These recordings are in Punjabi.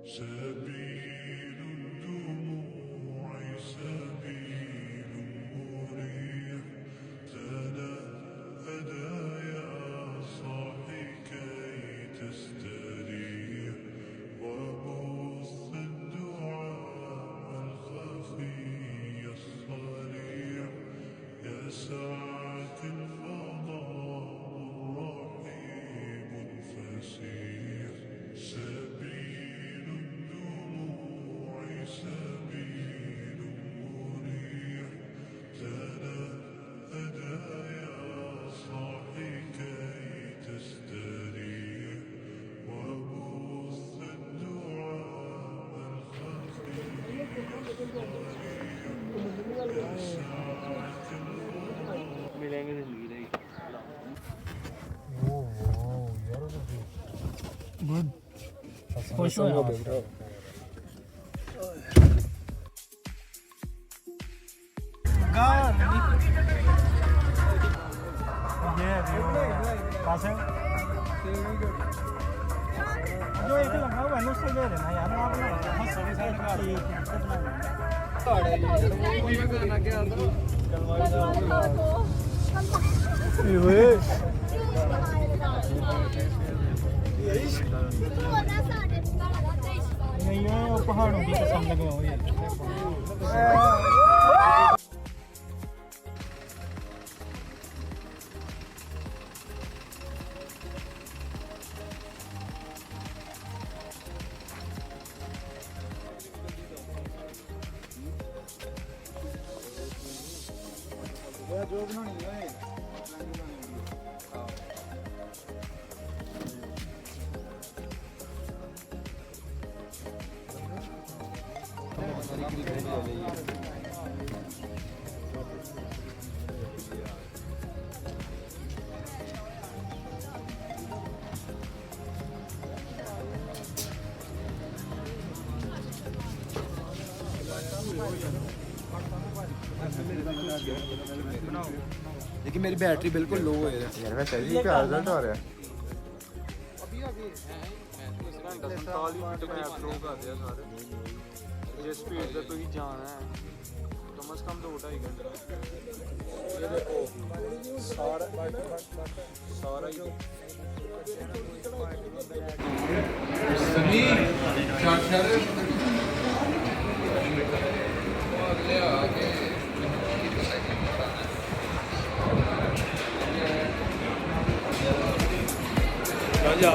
سبيل الدموع سبيل مريح تنهدى يا صاحي كي تستريح وبث الدعاء الخفي الصريح يا ساعة الفضاء رحيب فسيح سبيل الدموع سبيل مريح تنهدى يا صاحي كي تستريح وبث الدعاء الخفي يا ساعة मिलेंगे जिंदगी नहीं गुड खुश हो जो एक लगा हुआ है उससे दे देना यार आप ना नहीं है वो पहाड़ों की कसम लगे हो यार जो बनानी है लेकिन मेरी बैटरी बिल्कुल लो है यार मैं सही क्या रिजल्ट आ रहा है अभी अभी मैं 47 मिनट में थ्रो कर दिया सारे जिस स्पीड से तुम जाना है कम से कम 2-2.5 घंटे ये देखो सारा ही सनी जा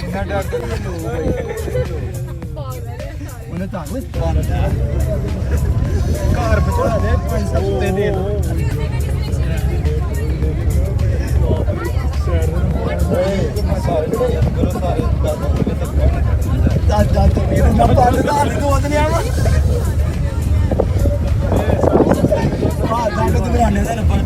ਇੰਨਾ ਡਰ ਕੇ ਉਹਨੇ ਤਾਂ ਕੋਈ ਸਵਾਲ ਘਰ ਬਚਾ ਦੇ ਪੈਸਾ ਉੱਤੇ ਦੇ ਦਾਦਾ ਤੋਂ ਮੇਰੇ ਨਾਲ ਪਾਲਦਾ ਦੋ ਦਿਨ ਆਵਾ ਹਾਂ ਦਾਦਾ ਤੋਂ ਬਰਾਨੇ ਦਾ ਰੱਬਾ